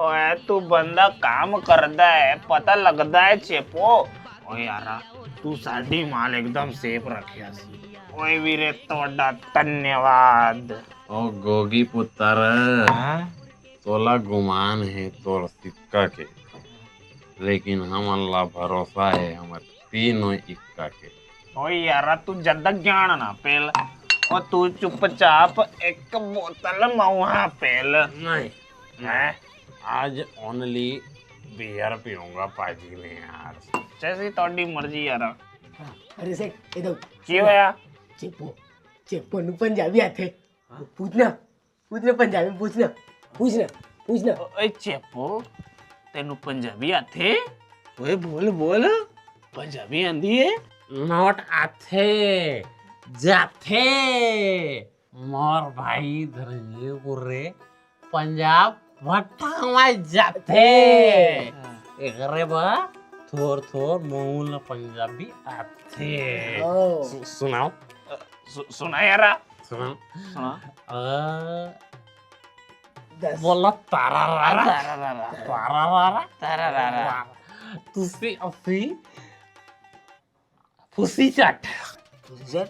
ओए तू बंदा काम करदा है पता लगदा है चेपो। ओए यारा तू साडी माल एकदम सेफ रखिया सी। ओए वीरे तोड़ा धन्यवाद। ओ गोगी पुत्र हाँ? तोला गुमान है तोर सिक्का के, लेकिन हम अल्लाह भरोसा है हमारे तीनों इक्का के। ओए यारा तू ज्यादा ज्ञान ना पेल और तू चुपचाप एक बोतल महुआ पेल। नहीं हैं? आज ओनली बियर पीऊंगा पाजी में यार। जैसी तोड़ी मर्जी यारा। अरे सेठ इधर क्यों है? चेपो चेपो नु पंजाबी आते पूछना पूछना पंजाबी में पूछना पूछना पूछना ओए चेपो तेनू पंजाबी आथे? ओए बोल बोल पंजाबी आंदी है? नॉट आथे जाथे मोर भाई धरंगे पुरे पंजाब भट्टा जाथे एकरे बा थोर थोर मूल पंजाबी आथे। सुनाओ सुना यारा सुनाओ सुना। बोला तारा रारा तारारारा, तारा रारा तारारारा। तुसी असी फुसी चट सर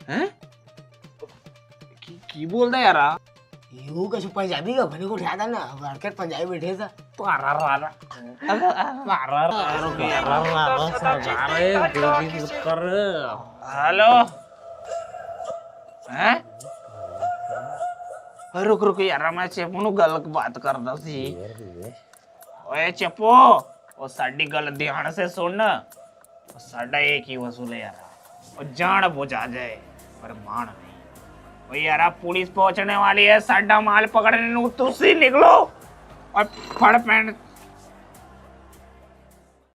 हैं? की बोलदा यारा? यू कशु पंजाबी का भने को ठ्यादा ना मार्केट पंजाबी बैठे था तारा रारा तारा रारा सजारे गोगी पुत्र। हेलो हैं? रुक रुक यार मैं चेपो नु गल बात करदा सी। ओए चेपो ओ साडी गल ध्यान से सुन। साडा एक ही वसूल है यार और जान बुझा जाए पर मान नहीं। ओ यार पुलिस पहुंचने वाली है साडा माल पकड़ने नु तुसी निकलो और फड़ पैन